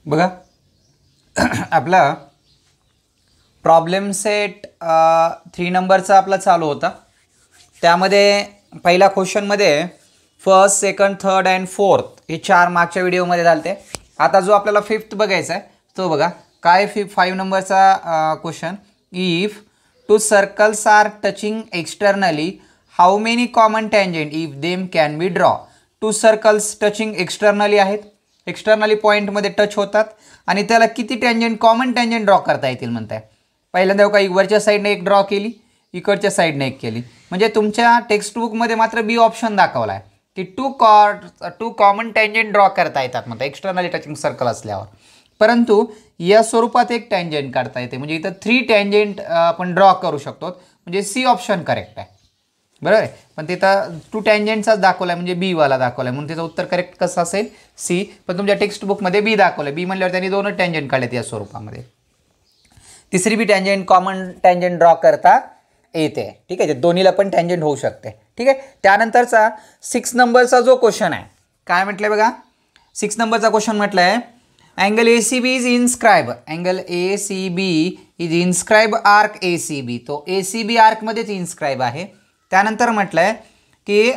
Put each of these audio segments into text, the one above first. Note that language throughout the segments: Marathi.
बघा आपला प्रॉब्लेम सेट 3 नंबरचा आपला चालू होता. त्यामध्ये पहिल्या क्वेश्चनमध्ये first, second, third and fourth हे 4 मागच्या व्हिडिओमध्ये झालते. आता जो आपल्याला फिफ्थ बघायचा आहे तो बघा काय 5 नंबरचा question. If two circles are touching externally how many common tangent if them can be draw. 2 circles touching externally आहेत, एक्सटर्नली पॉईंटमध्ये टच होतात आणि त्याला किती टँजेंट कॉमन टँजेंट ड्रॉ करता येतील म्हणताय. पहिल्यांदा काही वरच्या साईडने एक ड्रॉ केली, इकडच्या साईडने एक केली. म्हणजे तुमच्या टेक्स्टबुकमध्ये मात्र बी ऑप्शन दाखवला आहे की टू कॉमन टँजेंट ड्रॉ करता येतात म्हणता एक्सटर्नली टचिंग सर्कल असल्यावर. परंतु या स्वरूपात एक टँजेंट काढता येते, म्हणजे इथं 3 टँजेंट आपण ड्रॉ करू शकतो. म्हणजे सी ऑप्शन करेक्ट आहे, बरोबर आहे. पण तिथं 2 टँजेंटचाच दाखवला आहे, म्हणजे बी वाला दाखवला आहे, म्हणून तिचं उत्तर करेक्ट कसं असेल सी. पण तुमच्या टेक्स्टबुकमध्ये बी दाखवलं आहे, बी म्हणल्यावर त्यांनी 2 टँजेंट काढलेत या स्वरूपामध्ये. तिसरी बी टँजेंट कॉमन टँजेंट ड्रॉ करता येते, ठीक आहे. दोन्हीला पण टँजेंट होऊ शकते, ठीक आहे. त्यानंतरचा 6 नंबरचा जो क्वेश्चन आहे काय म्हटलं बघा. 6 नंबरचा क्वेश्चन म्हटलं आहे angle A C B is inscribe, angle A C B is inscribe arc A C B. तो ए सी बी आर्कमध्येच इन्स्क्राईब आहे. त्यानंतर म्हटलं आहे की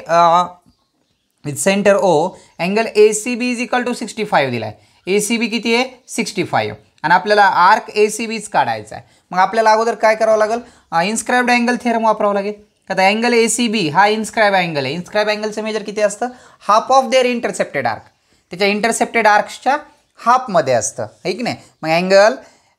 with centre O angle A C B is equal to 65 दिला आहे. ए सी बी किती आहे 65 आणि आपल्याला आर्क ए सी बीच काढायचा आहे. मग आपल्याला अगोदर काय करावं लागेल, इन्स्क्राईब्ड अँगल थेरम वापरावं लागेल. आता अँगल ए सी बी हा इन्स्क्राईब अँगल आहे. इन्स्क्राईब अँगलचं मेजर किती असतं, half of their intercepted arc. त्याच्या इंटरसेप्टेड आर्क्सच्या हाफमध्ये असतं, आहे की नाही. मग angle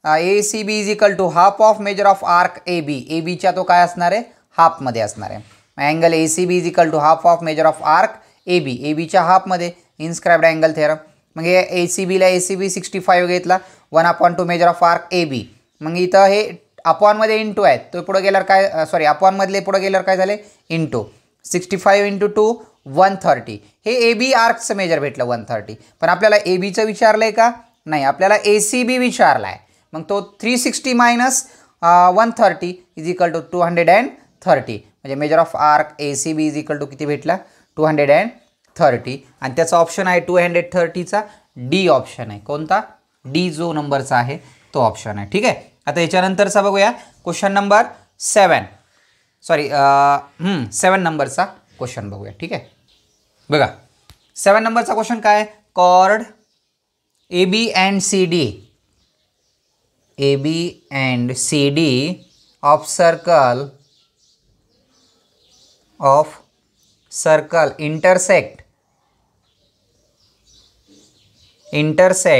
A C B is equal to half of measure of arc A B. A बीच्या तो काय असणार आहे हाफमध्ये असणार आहे. मग angle A C B is equal to half of measure of arc A B. A बीच्या हाफमध्ये इन्स्क्राईब्ड अँगल थेरम. मग हे ए सी बीला ए सी बी 65 घेतला 1/2 measure of arc A B. मग इथं हे अपॉनमध्ये इंटू आहेत, तो पुढं गेल्यावर काय सॉरी अपॉनमधले पुढं गेल्यावर काय झाले इंटू. 65 × 2 130. हे ए बी आर्कचं मेजर भेटलं 130. पण आपल्याला ए बीचं विचारलं आहे का नाही, आपल्याला ए सी बी विचारला आहे. मग तो 360 - 130 इज इक्वल टू 230. म्हणजे measure of arc A C B is equal to किती भेटला 230. आणि त्याचा ऑप्शन आहे 230चा डी ऑप्शन आहे. कोणता डी जो नंबरचा आहे तो ऑप्शन आहे, ठीक आहे. आता याच्यानंतरचा बघूया क्वेश्चन नंबर 7 नंबरचा क्वेश्चन बघूया, ठीक आहे. बघा 7 नंबरचा क्वेश्चन काय, chord A B and C D, A B and C D of circle intersect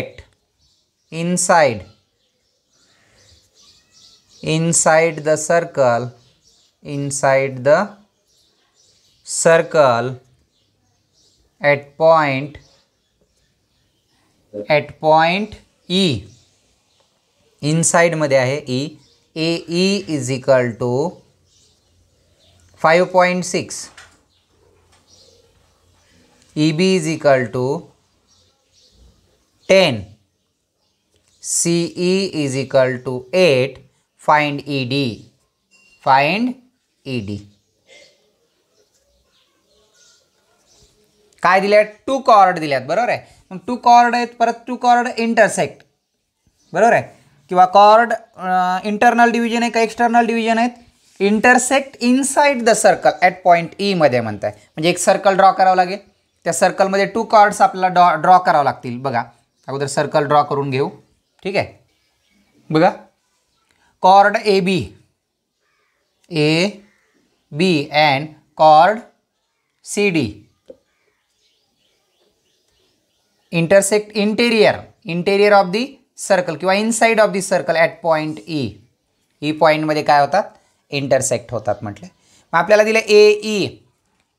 inside the circle at point E. Inside मध्ये आहे E. AE is equal to 5.6, EB is equal to 10, CE is equal to 8. Find ED. काय दिल्यात 2 कॉर्ड दिल्यात, बरोबर आहे. मग 2 कॉर्ड आहेत, परत 2 कॉर्ड इंटरसेक्ट, बरोबर आहे. किंवा कॉर्ड इंटरनल डिव्हिजन आहे का एक्सटर्नल डिव्हिजन आहेत, intersect inside the circle at point E मध्ये म्हणताय. म्हणजे एक सर्कल ड्रॉ करावं लागेल, त्या सर्कलमध्ये 2 कॉर्ड्स आपल्याला ड्रॉ करावं लागतील. बघा अगोदर सर्कल ड्रॉ करून घेऊ, ठीक आहे. बघा chord A B and chord C D intersect interior of the circle किंवा inside of the circle at point E पॉईंटमध्ये काय होतात इंटरसेक्ट होतात म्हटलं. मग आपल्याला दिलं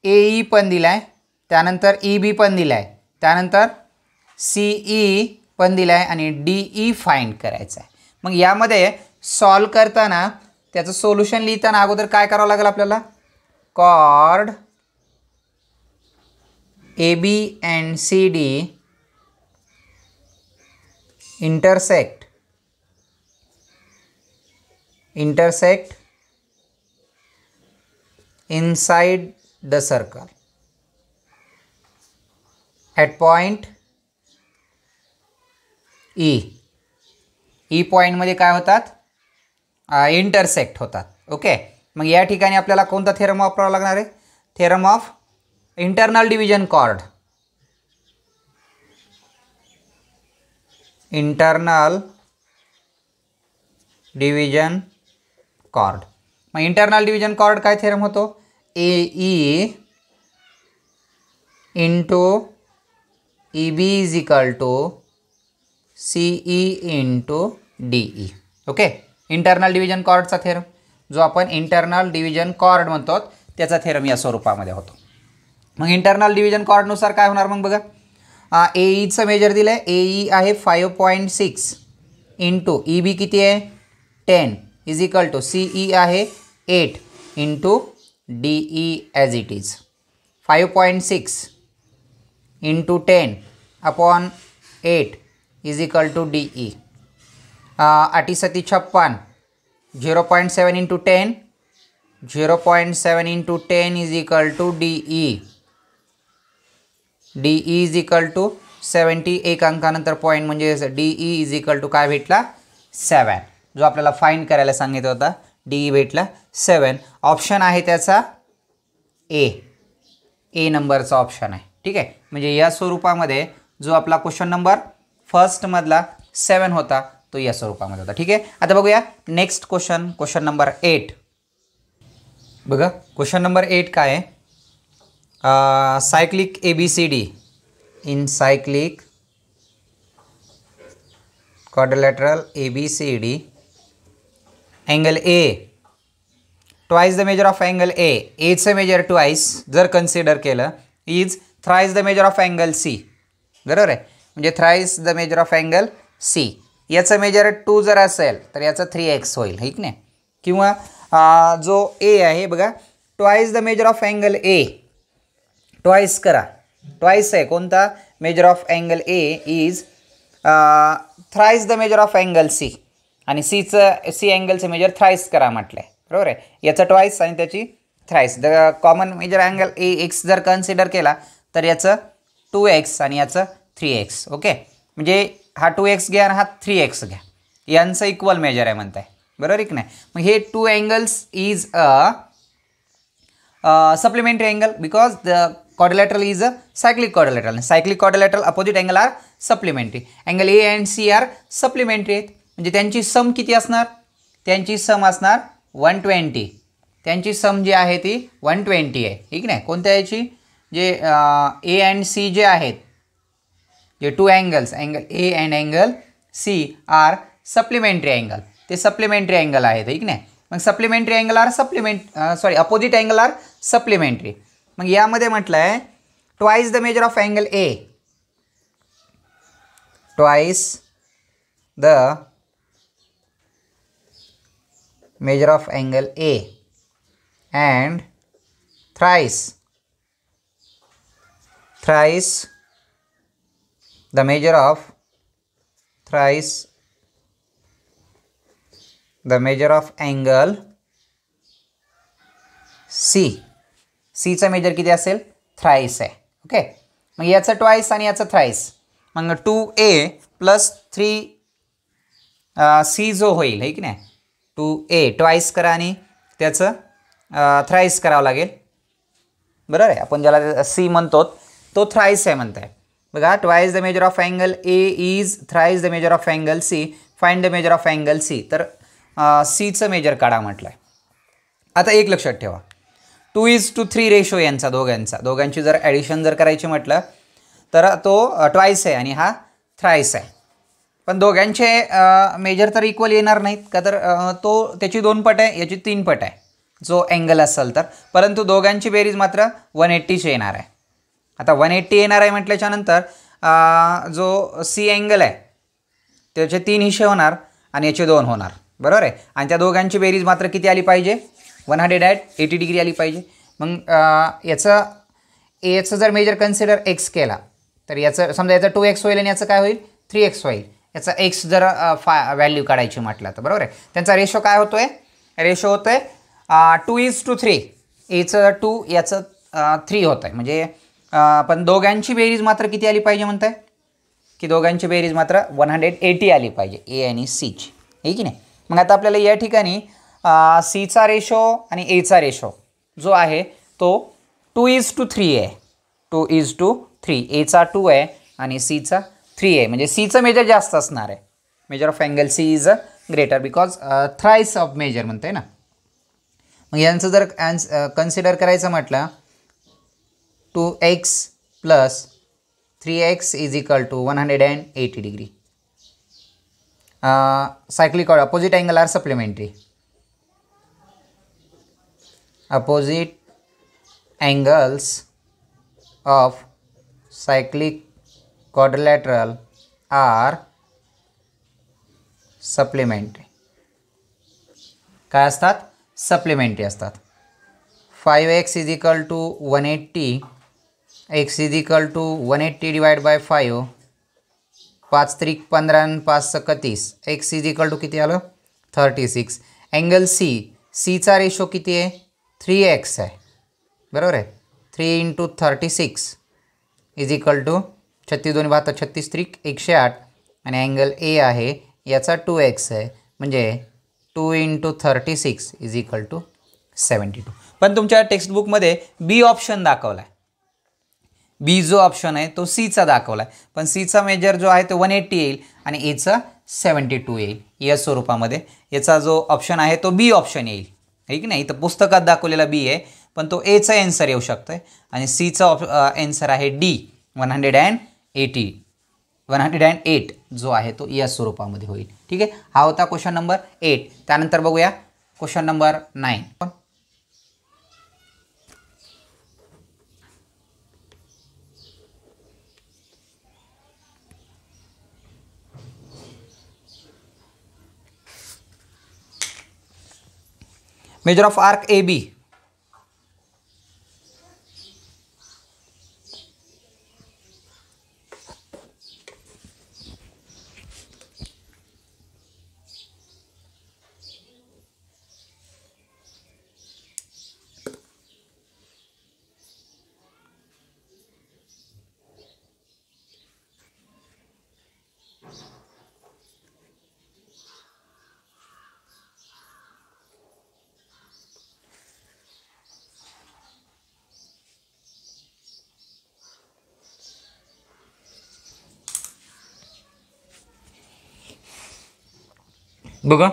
ए पण दिला आहे, त्यानंतर ई बी पण दिला आहे, त्यानंतर सी ई पण दिला आहे आणि डी ई फाइंड करायचं आहे. मग यामध्ये सॉल्व करताना त्याचं सोल्युशन लिहिताना अगोदर काय करावं लागेल आपल्याला, chord A B and C D intersect inside the circle at point E पॉईंटमध्ये काय होतात, इंटरसेक्ट होतात. ओके, मग या ठिकाणी आपल्याला कोणता थेरम वापरावा लागणार आहे, theorem of internal division chord. Internal division chord. मग इंटरनल डिव्हिजन कॉर्ड काय थेरम होतो, A E into E B is equal to C E into D E. Okay, internal division कॉर्डचा थेरम, जो आपण इंटरनल डिव्हिजन कॉर्ड म्हणतो त्याचा थेरम या स्वरूपामध्ये होतो. मग इंटरनल डिव्हिजन कॉर्डनुसार काय होणार मग बघा, ए ईचं मेजर दिलं आहे, ए ई आहे 5.6 इंटू ई बी किती आहे 10 is equal to C E आहे 8 into D E as it is. 5.6 into 10 upon 8 is equal to D E. 8 सती 56, 0.7 into 10, 0.7 into 10 is equal to D E. D E is equal to 70, एक अंकानंतर पॉईंट म्हणजे D E is equal to काय भेटला 7, जो आपल्याला फाइंड करायला सांगितलं होता. डी ई भेटला 7. ऑप्शन आहे त्याचा ए नंबरचा ऑप्शन आहे. ठीक आहे, म्हणजे या स्वरूपामध्ये जो आपला क्वेश्चन नंबर फर्स्टमधला 7 होता तो या स्वरूपामध्ये होता. ठीक आहे, आता बघूया नेक्स्ट क्वेश्चन, क्वेश्चन नंबर 8. बघा क्वेश्चन नंबर 8 काय आहे, cyclic ABCD in cyclic quadrilateral ABCD, angle A twice the measure of angle A, चं measure twice जर कन्सिडर केलं is thrice the measure of angle C. बरोबर आहे, म्हणजे thrice the measure of angle C. याचं मेजर 2 जर असेल तर याचं 3x होईल, ठीक नाही. किंवा जो A आहे बघा, twice the measure of angle A, twice करा, ट्वाइस आहे कोणता, measure of angle A is thrice the measure of angle C, आणि सी अँगलचं मेजर थ्राइस करा म्हटलं आहे. बरोबर आहे, याचं ट्वाइस आणि त्याची thrice. The common measure angle A X जर कन्सिडर केला तर याचं 2x आणि याचं 3x. ओके, म्हणजे हा 2x घ्या आणि हा 3x घ्या, यांचं इक्वल मेजर आहे म्हणताय. बरोबर आहे की नाही. मग हे 2 angles is a supplementary angle because the quadrilateral is a cyclic quadrilateral. Cyclic quadrilateral opposite angle are supplementary. Angle A and C are supplementary आहेत, म्हणजे त्यांची सम किती असणार, त्यांची सम असणार 120. त्यांची सम जी आहे ती 120 आहे, ठीक नाही. कोणत्या याची, जे A and C जे आहेत, जे 2 angles, angle A and angle C are supplementary angle, ते सप्लिमेंटरी अँगल आहेत, ठीक नाही. मग supplementary angle are opposite angle are supplementary. मग यामध्ये म्हटलं आहे twice the measure of angle A, twice the measure of angle A and thrice the measure of angle C. सीचा मेजर किती असेल, थ्राइस आहे. ओके, मग याचं ट्वाइस आणि याचं थ्राइस, मग 2a प्लस 3c जो होईल, है की नाही. 2a ट्वाइस करा आणि त्याचं थ्राइस करावं लागेल. बरोबर आहे, आपण ज्याला सी म्हणतो तो थ्राइस आहे म्हणताय. बघा, twice the measure of angle A is thrice the measure of angle C, find the measure of angle C. तर सीचं मेजर काढा म्हटलं आहे. आता एक लक्षात ठेवा, 2:3 रेशो यांचा दोघांची जर ॲडिशन जर करायची म्हटलं तर तो ट्वाइस आहे आणि हा थ्राइस आहे. पण दोघांचे मेजर तर इक्वल येणार नाहीत का, तर तो त्याची 2 पट आहे, याची 3 पट आहे जो अँगल असेल तर, परंतु दोघांची बेरीज मात्र 180ची येणार आहे. आता 180 येणार आहे म्हटल्याच्यानंतर जो सी अँगल आहे त्याचे 3 हिस्से होणार आणि याचे 2 होणार. बरोबर आहे, आणि त्या दोघांची बेरीज मात्र किती आली पाहिजे, 180 डिग्री आली पाहिजे. मग याचं जर मेजर कन्सिडर एक्स केला तर याचं समजा याचं 2x होईल आणि याचं काय होईल 3x होईल. याचा एक्स जर व्हॅल्यू काढायची म्हटलं तर बरोबर आहे, त्यांचा रेशो काय होतोय, रेशो होतोय 2:3. याचं 2 याचं 3 होत आहे. म्हणजे पण दोघांची बेरीज मात्र किती आली पाहिजे म्हणताय, की दोघांची बेरीज मात्र 180 आली पाहिजे, ए आणि सीची, आहे की नाही. मग आता आपल्याला या ठिकाणी सीचा रेशो आणि एचा रेशो जो आहे तो 2:3 आहे. 2:3, एचा 2 आहे आणि सीचा 3 आहे. म्हणजे सीचं मेजर जास्त असणार आहे. Measure of angle C is greater because thrice of measure म्हणते ना. मग यांचं जर कन्सिडर करायचं म्हटलं 2x + 3x = 180 degree. cyclic or opposite angle are supplementary. Opposite angles of cyclic quadrilateral are supplementary. काय असतात? सप्लिमेंटरी असतात. 5x = 180, x = 180 / 5, 5 त्रिक 15 आणि 5 × 30, x = किती आलं? 36. अँगल सीचा रेशो किती आहे? 3x आहे, बरोबर आहे. 3 × 36 = 36 2 × 36 त्रिक 108 आणि अँगल ए आहे याचा 2x आहे, म्हणजे 2 × 36 = 72. पण तुमच्या टेक्स्टबुकमध्ये बी ऑप्शन दाखवला आहे. बी जो ऑप्शन आहे तो सीचा दाखवला आहे, पण सीचा मेजर जो आहे तो 180 येईल आणि एचा 72 येईल या स्वरूपामध्ये. याचा जो ऑप्शन आहे तो बी ऑप्शन येईल, आहे की नाही. इथं पुस्तकात दाखवलेला बी आहे, पण तो एचा एन्सर येऊ शकतो आहे आणि सीचा एन्सर आहे डी 108 जो आहे तो या स्वरूपामध्ये होईल. ठीक आहे. हा होता क्वेश्चन नंबर 8. त्यानंतर बघूया question number 9. Measure of arc A B. बघा,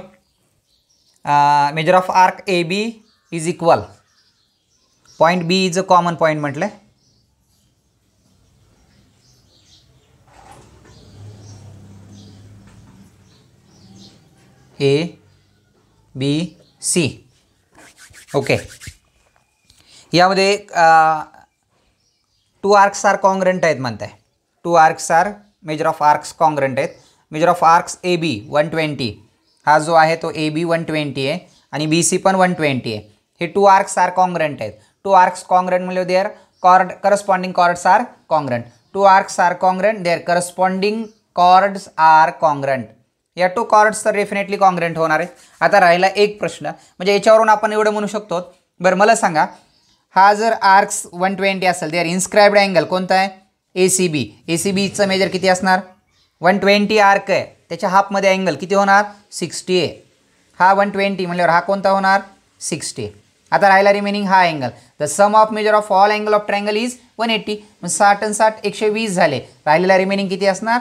measure of arc A B is equal, point B is a common point म्हटलं. A B C. ओके. यामध्ये 2 आर्क्स आर कॉन्ग्रंट आहेत म्हणताय. 2 arcs are measure of arcs congruent आहेत. Measure of arcs A B 120, हा जो आहे तो ए बी 120 आहे आणि बी सी पण 120 आहे. हे 2 आर्क्स आर कॉन्ग्रंट आहेत. 2 आर्क्स कॉन्ग्रंट म्हणजे their corresponding chords are congruent. 2 arcs are congruent, their corresponding chords are congruent. या 2 कॉर्ड्स तर डेफिनेटली कॉन्ग्रंट होणार आहे. आता राहिला एक प्रश्न, म्हणजे याच्यावरून आपण एवढं म्हणू शकतो. बरं मला सांगा, हा जर आर्क्स 120 असेल, देअर इन्स्क्राइब्ड अँगल कोणता आहे? ए सी बी. ए सी बीचं मेजर किती असणार? 120 आर्क आहे, त्याच्या हाफमध्ये अँगल किती होणार? 60 आहे. हा 120 म्हणल्यावर हा कोणता होणार? 60. आता राहिला रिमेनिंग हा angle. The sum of measure of all angle of triangle is 180. मग 60 आणि 60 120 झाले. राहिलेला रिमेनिंग किती असणार?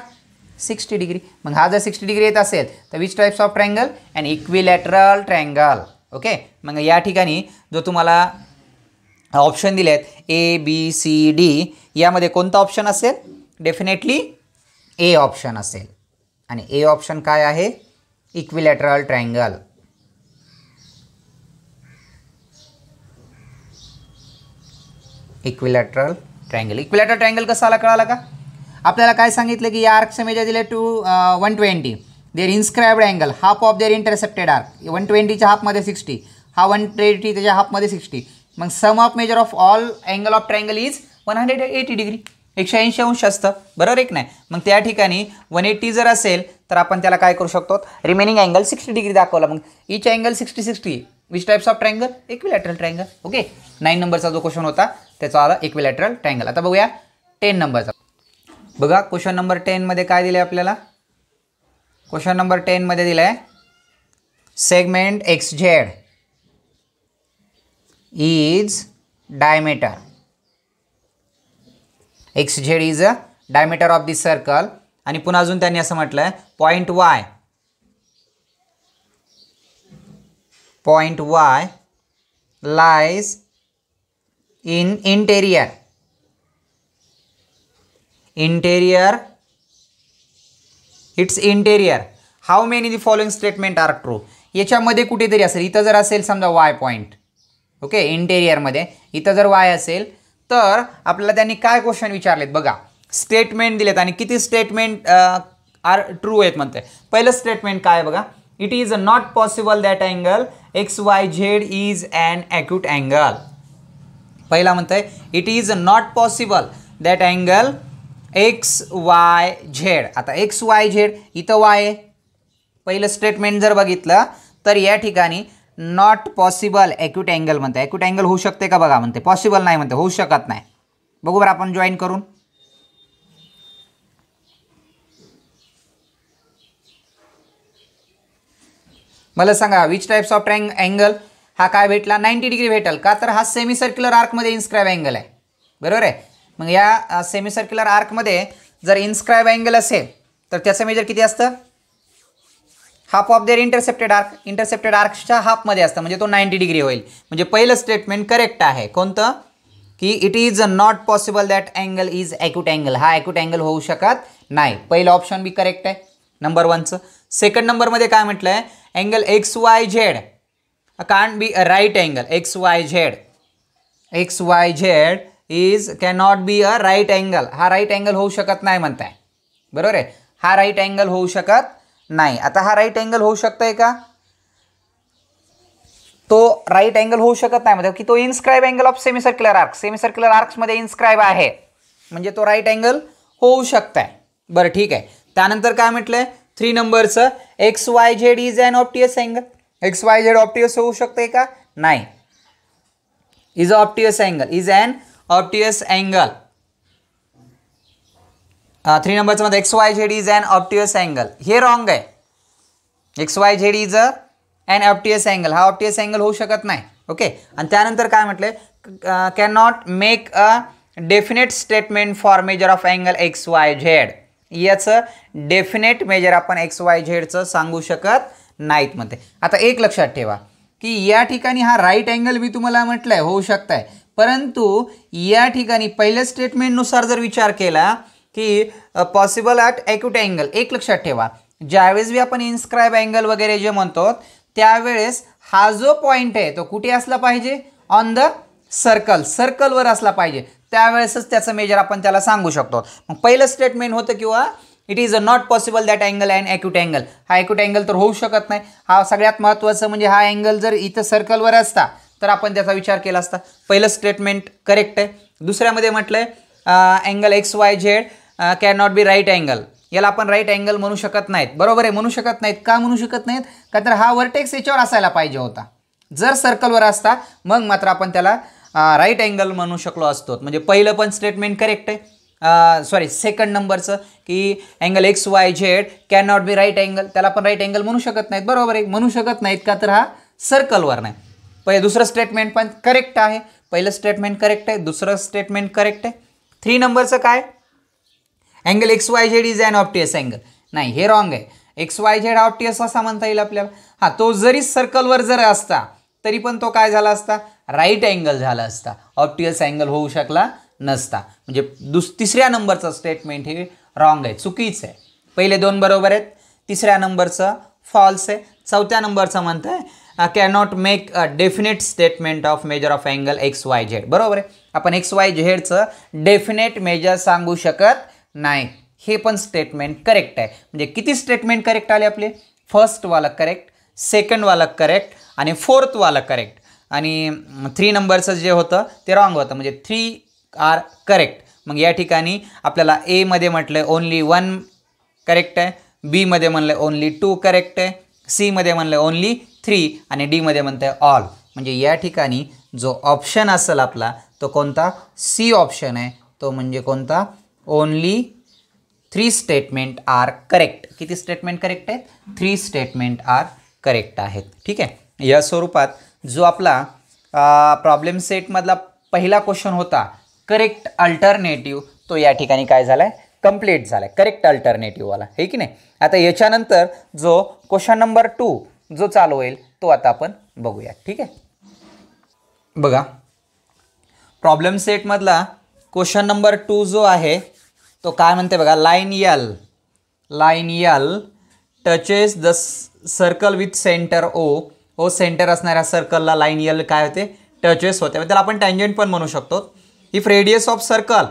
60 डिग्री. मग हा जर 60 डिग्री येत असेल तर which types of triangle? And equilateral triangle. Okay. मग या ठिकाणी जो तुम्हाला ऑप्शन दिले आहेत ए बी सी डी, यामध्ये कोणता ऑप्शन असेल? डेफिनेटली ए ऑप्शन असेल. आणि ए ऑप्शन काय आहे? Equilateral triangle. Equilateral triangle. Equilateral triangle कसा आला कळाला का? आपल्याला काय सांगितलं की या आर्कचे मेजर दिले 120. Their inscribed angle half of their intercepted arc. 120च्या हाफमध्ये 60, हा 180 त्याच्या हाफमध्ये 60. मग sum of measure of all angle of triangle is 180 degree. 180 अंश असतं, बरोबर एक नाही. मग त्या ठिकाणी 180 जर असेल तर आपण त्याला काय करू शकतो? रिमेनिंग अँगल 60 डिग्री दाखवला. मग each angle 60 which types of triangle? Equilateral triangle. Okay. 9 नंबरचा जो क्वेश्चन होता त्याचा आला इक्विलॅटरल ट्रायंगल. आता बघूया 10 नंबरचा. बघा क्वेश्चन नंबर 10 मध्ये काय दिले आपल्याला, क्वेश्चन नंबर 10 मध्ये दिलाय segment XZ is diameter, XZ is a diameter of this circle, आणि पुन्हा अजून त्यांनी असं म्हटलंय point Y lies in interior its interior, how many the following statement are true. याच्यामध्ये कुठेतरी असेल, इथं जर असेल समजा Y पॉइंट, ओके, इंटेरियरमध्ये इथं जर Y असेल तर आपल्याला त्यांनी काय क्वेश्चन विचारलेत बघा, स्टेटमेंट दिलेत आणि किती स्टेटमेंट आर ट्रू आहेत म्हणते. पहिलं स्टेटमेंट काय बघा, it is not possible that angle XYZ is an acute angle. पहिला म्हणतंय it is not possible that angle XYZ. आता XYZ इथं Y आहे, पहिलं स्टेटमेंट जर बघितलं तर या ठिकाणी नॉट पॉसिबल ॲक्यूट अँगल म्हणते. ॲक्यूट अँगल होऊ शकते का बघा, म्हणते पॉसिबल नाही, म्हणते होऊ शकत नाही. बघू बरं आपण जॉईन करून. मला सांगा विच टाइप्स ऑफ अँगल, हा काय भेटला 90 डिग्री भेटेल का, तर हा सेमी सर्क्युलर आर्कमध्ये इन्स्क्राईब अँगल आहे, बरोबर आहे. मग या सेमी सर्क्युलर आर्कमध्ये जर इन्स्क्राईब अँगल असेल तर त्याचं मेजर किती असतं, हाफ ऑफ देअर इंटरसेप्टेड आर्कच्या हाफमध्ये असतं, म्हणजे तो 90 डिग्री होईल. म्हणजे पहिलं स्टेटमेंट करेक्ट आहे, कोणतं, की it is not possible that angle is acute angle, हा ॲक्यूट अँगल होऊ शकत नाही. पहिलं ऑप्शन बी करेक्ट आहे नंबर 1चं. सेकंड नंबरमध्ये काय म्हटलं आहे, angle XYZ can't be a right angle, XYZ is cannot be a right angle, हा राईट अँगल होऊ शकत नाही म्हणताय, बरोबर आहे, हा राईट अँगल होऊ शकत नाही. आता हा राईट अँगल होऊ शकतंय का, तो राईट अँगल होऊ शकत नाही म्हणजे की तो inscribe angle of semi circular आर्क्समध्ये इन्स्क्राईब आहे, म्हणजे तो राईट अँगल होऊ शकताय. बरं ठीक आहे. त्यानंतर काय म्हटलंय 3 नंबरचं, XYZ is an obtuse angle, XYZ obtuse होऊ शकते का, नाही, इज अन ऑप्टियस अँगल. 3 नंबरचं मध्ये XYZ is an obtuse angle, हे रॉंग आहे. XYZ is an obtuse angle, हा ऑप्टियस अँगल होऊ शकत नाही, ओके. आणि त्यानंतर काय म्हटलंय, can not make a definite statement for major of angle XYZ, याचं डेफिनेट मेजर आपण XYZचं सांगू शकत नाहीत म्हणते. आता एक लक्षात ठेवा की या ठिकाणी हा राईट अँगल मी तुम्हाला म्हटलंय होऊ शकताय, परंतु या ठिकाणी पहिल्या स्टेटमेंटनुसार जर विचार केला की पॉसिबल ॲट ॲक्यूट अँगल, एक लक्षात ठेवा ज्यावेळेस बी आपण इन्स्क्राईब अँगल वगैरे जे म्हणतो त्यावेळेस हा जो पॉईंट आहे तो कुठे असला पाहिजे, ऑन द सर्कलवर असला पाहिजे, त्यावेळेसच त्याचं मेजर आपण त्याला सांगू शकतो. मग पहिलं स्टेटमेंट होतं किंवा it is not possible that angle and acute angle, हा ॲक्यूट अँगल तर होऊ शकत नाही. हा सगळ्यात महत्त्वाचं म्हणजे हा अँगल जर इथं सर्कलवर असता तर आपण त्याचा विचार केला असता. पहिलं स्टेटमेंट करेक्ट आहे. दुसऱ्यामध्ये म्हटलंय angle XYZ can not be right angle, याला आपण राईट अँगल म्हणू शकत नाहीत, बरोबर आहे, म्हणू शकत नाहीत. का म्हणू शकत नाहीत, का तर हा वर्टेक्स याच्यावर असायला पाहिजे होता, जर सर्कलवर असता मग मात्र आपण त्याला राईट अँगल म्हणू शकलो असतो. म्हणजे पहिलं पण स्टेटमेंट करेक्ट आहे. सेकंड नंबरचं की angle XYZ can not be right angle, त्याला आपण राईट अँगल म्हणू शकत नाहीत, बरोबर आहे, म्हणू शकत नाहीत का तर हा सर्कलवर नाही. दुसरं स्टेटमेंट पण करेक्ट आहे, पहिलं स्टेटमेंट करेक्ट आहे, दुसरं स्टेटमेंट करेक्ट आहे. 3 नंबरचं काय, angle XYZ is an obtuse angle, नाही हे रॉंग आहे. XYZ ऑप्टियस असा म्हणता येईल आपल्याला, हा तो जरी सर्कलवर जर असता तरी पण तो काय झाला असता, राईट अँगल झाला असता, ऑप्टियस अँगल होऊ शकला नसता. म्हणजे तिसऱ्या नंबरचं स्टेटमेंट हे रॉंग आहे, चुकीचं आहे. पहिले 2 बरोबर आहेत, तिसऱ्या नंबरचं फॉल्स आहे. चौथ्या नंबरचं म्हणतं आहे cannot make a definite statement of measure of angle XYZ, बरोबर आहे, आपण XYZचं डेफिनेट मेजर सांगू शकत नाही. हे पण स्टेटमेंट करेक्ट आहे. म्हणजे किती स्टेटमेंट करेक्ट आले आपले, फर्स्टवाला करेक्ट, सेकंडवाला करेक्ट आणि फोर्थवाला करेक्ट, आणि 3 नंबरचं जे होतं ते रॉंग होतं, म्हणजे 3 आर करेक्ट. मग या ठिकाणी आपल्याला ए मध्ये म्हटलं ओनली 1 करेक्ट आहे, बी मध्ये म्हणलं ओनली 2 करेक्ट आहे, सी मध्ये म्हणलं ओनली 3 आणि डी मध्ये म्हणतं ऑल. म्हणजे या ठिकाणी जो ऑप्शन असेल आपला तो कोणता, सी ऑप्शन आहे, तो म्हणजे कोणता, ओनली 3 स्टेटमेंट आर करेक्ट. किती स्टेटमेंट करेक्ट आहेत? 3 स्टेटमेंट आर करेक्ट आहेत. ठीक आहे. या स्वरूपात जो आपला प्रॉब्लेम सेटमधला पहिला क्वेश्चन होता करेक्ट अल्टरनेटिव्ह, तो या ठिकाणी काय झालाय? कंप्लीट झालाय. करेक्ट अल्टरनेटिव्ह वाला, हे की नाही. आता याच्यानंतर जो क्वेश्चन नंबर 2 जो चालू होईल तो आता आपण बघूया. ठीक आहे. बघा, प्रॉब्लेम सेटमधला क्वेश्चन नंबर 2 जो आहे तो काय म्हणते बघा. Line L touches the circle with centre O centre असणाऱ्या सर्कलला लाईन यल काय होते? टचेस होते. त्याला आपण टँजंट पण म्हणू शकतो. If radius of circle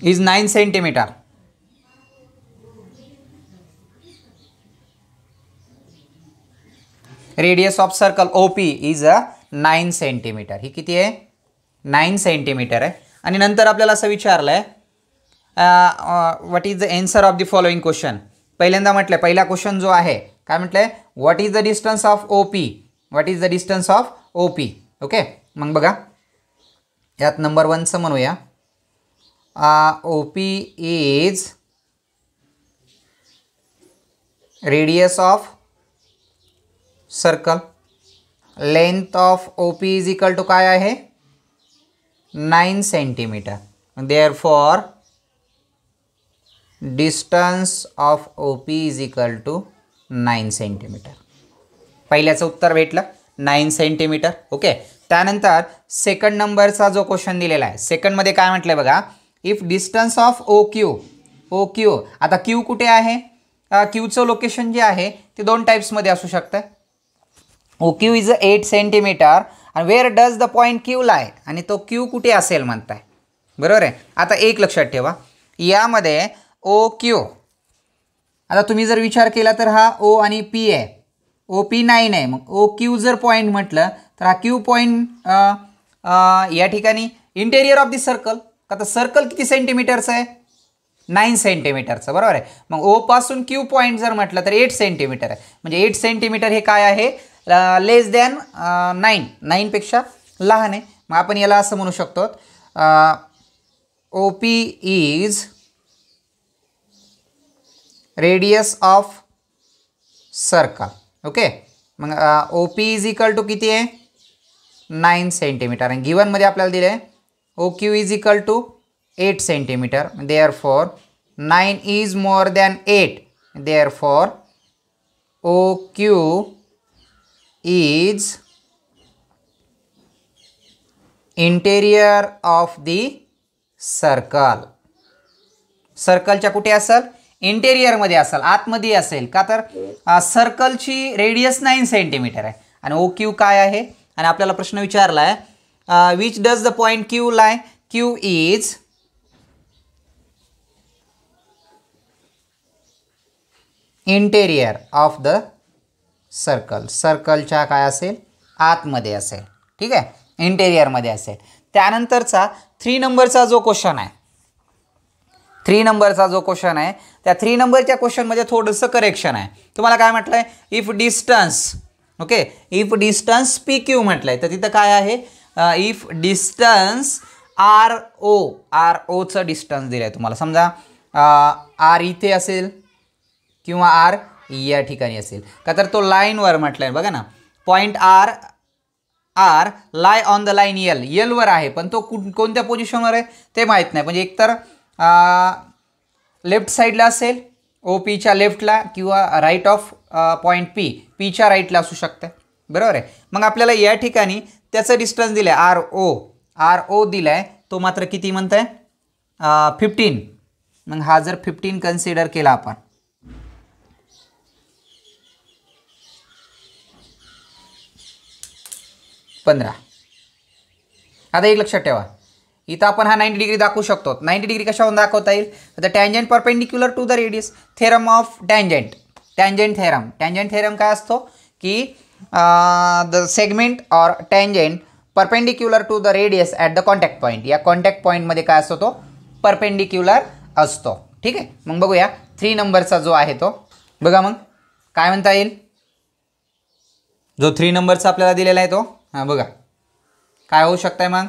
is 9 centimetre. Radius of circle OP is 9 centimetre. ही किती आहे? 9 सेंटीमीटर आहे. आणि नंतर आपल्याला असं विचारलं आहे what is the answer of the following question. पहिल्यांदा म्हटलं पहिला क्वेश्चन जो आहे काय म्हटलंय? What is the distance of OP. What is the distance of OP. Okay. मग बघा यात नंबर 1चं म्हणूया. OP is radius of circle. Length of OP is equal to काय आहे? 9 centimetre. Therefore distance of OP is equal to 9 centimetre. पहिल्याचं उत्तर भेटलं 9 सेंटीमीटर. ओके. त्यानंतर सेकंड नंबरचा जो क्वेश्चन दिलेला आहे, सेकंडमध्ये काय म्हटलं बघा. If distance of OQ. आता Q कुठे आहे? क्यूचं लोकेशन जे आहे ते 2 टाईप्समध्ये असू शकतं. OQ इज 8 सेंटीमीटर आणि where does the point Q lie, आणि तो Q कुठे असेल म्हणताय. बरोबर आहे. आता एक लक्षात ठेवा, यामध्ये OQ, आता तुम्ही जर विचार केला तर हा O आणि P आहे. OP 9 आहे. मग OQ जर पॉईंट म्हटलं तर हा Q पॉईंट या ठिकाणी इंटेरियर ऑफ द सर्कल. का तर सर्कल किती सेंटीमीटरचं आहे? 9 सेंटीमीटरचं. बरोबर आहे. मग O पासून Q पॉईंट जर म्हटलं तर 8 सेंटीमीटर आहे. म्हणजे 8 सेंटीमीटर हे काय आहे? लेस दॅन 9 पेक्षा लहान आहे. मग आपण याला असं म्हणू शकतो OP is radius of circle. Okay. मग OP इज इक्वल टू किती आहे? 9 सेंटीमीटर. आणि गिवनमध्ये आपल्याला दिलं आहे OQ is equal to 8 centimetre. Therefore 9 is more than 8. Therefore OQ is interior of the circle. सर्कलच्या कुठे असेल? इंटेरियरमध्ये असेल, आतमध्ये असेल. का तर सर्कलची रेडियस 9 सेंटीमीटर आहे आणि OQ काय आहे? आणि आपल्याला प्रश्न विचारला आहे which does the point Q lie. Q is interior of the circle. सर्कलच्या काय असेल? आतमध्ये असेल. ठीक आहे. इंटेरियरमध्ये असेल. त्यानंतरचा 3 नंबरचा जो क्वेश्चन आहे, 3 नंबरचा जो क्वेश्चन आहे त्या 3 नंबरच्या क्वेश्चनमध्ये थोडंसं करेक्शन आहे. तुम्हाला काय म्हटलं आहे? If distance. Okay. If distance PQ म्हटलं आहे तर तिथं काय आहे? इफ डिस्टन्स ROचं डिस्टन्स दिलं आहे तुम्हाला. समजा R इथे असेल किंवा R या ठिकाणी असेल. का तर तो लाईनवर म्हटलं आहे बघा ना. Point R lie on the line Lवर आहे, पण तो कोणत्या पोझिशनवर आहे ते माहीत नाही. म्हणजे एकतर लेफ्ट साईडला असेल OPच्या लेफ्टला किंवा राईट ऑफ पॉईंट Pच्या राईटला असू शकतं. बरोबर आहे. मग आपल्याला या ठिकाणी त्याचं डिस्टन्स दिलं आहे RO दिला आहे. तो मात्र किती म्हणत आहे? 15. मग हा जर 15 कन्सिडर केला आपण, आता एक लक्षात ठेवा, इथं आपण हा 90 डिग्री दाखवू शकतो. 90 डिग्री कशावरून दाखवता येईल? तर tangent perpendicular to the radius. Theorem of tangent theorem काय असतो की the segment or tangent perpendicular to the radius at the contact point. या कॉन्टॅक्ट पॉईंटमध्ये काय असतो? तो परपेंडिक्युलर असतो. ठीक आहे. मग बघूया 3 नंबरचा जो आहे तो. बघा मग काय म्हणता येईल? जो 3 नंबरचा आपल्याला दिलेला आहे तो, हां बघा काय होऊ शकतंय मग?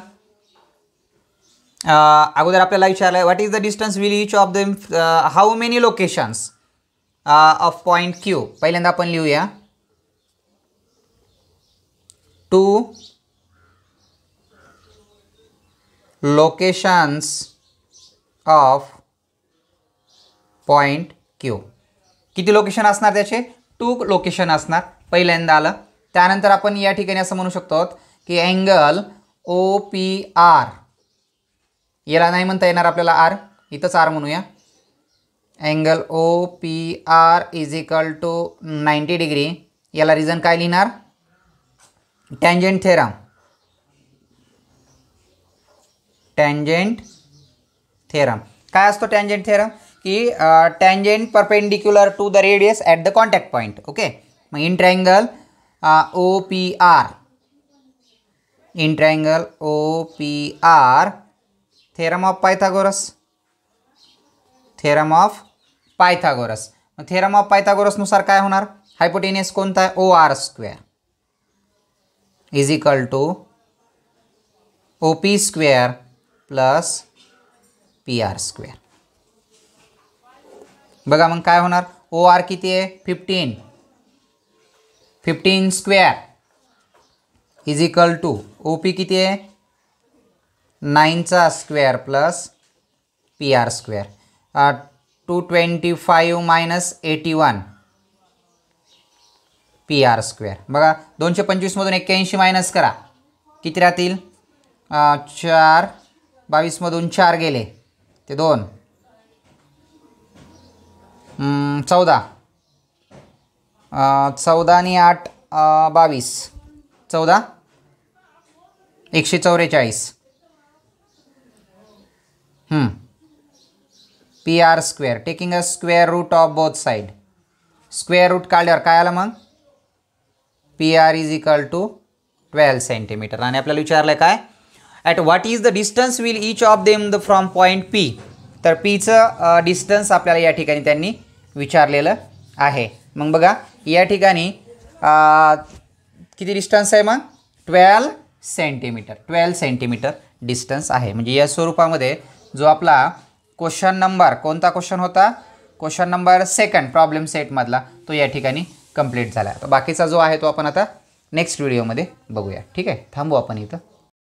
अगोदर आपल्याला विचारलं आहे what is the distance will each of them how many locations of point Q. पहिल्यांदा आपण लिहूया 2 लोकेशन्स ऑफ पॉईंट क्यू. किती लोकेशन असणार त्याचे? 2 लोकेशन असणार. पहिल्यांदा आलं. त्यानंतर आपण या ठिकाणी असं म्हणू शकतो की अँगल ओ पी आर, याला नाही म्हणता येणार आपल्याला आर, इथंच आर म्हणूया. Angle O P R is equal to 90 degree. याला रिझन काय लिहिणार? Tangent theorem. टँजंट थेरम काय असतो? टँजंट थेरम की tangent perpendicular to the radius at the contact point. Okay. मग in triangle O P R, in triangle O P R, theorem of Pythagoras, theorem of Pythagoras. मग थेरम ऑफ पायथागोरसनुसार काय होणार? हायपोटेनियस कोणता आहे? O R square is equal to O P square plus P R square. बघा मग काय होणार? ओ आर किती आहे? 15. 15 square is equal to O P किती आहे? 9चा square plus P R square. 225 minus 81 P R square. बघा 225मधून 81 मायनस करा, किती राहतील? 4. 22मधून 4 गेले ते 2, 14. 14 आणि 8 22, 14, 144. P R square taking a square root of both side. Square root काढल्यावर काय आलं मग? P R is equal to 12 centimetre. आणि आपल्याला विचारलं काय? At what is the distance will each of them the from point P. तर पीचं डिस्टन्स आपल्याला या ठिकाणी त्यांनी विचारलेलं आहे. मग बघा या ठिकाणी किती डिस्टन्स आहे मग? 12 सेंटीमीटर. 12 सेंटीमीटर डिस्टन्स आहे. म्हणजे या स्वरूपामध्ये जो आपला क्वेश्चन नंबर, कोणता क्वेश्चन होता? क्वेश्चन नंबर 2 प्रॉब्लेम सेटमधला, तो या ठिकाणी कंप्लीट झाला. तर बाकीचा जो आहे तो आपण आता नेक्स्ट व्हिडिओमध्ये बघूया. ठीक आहे, थांबू आपण इथं.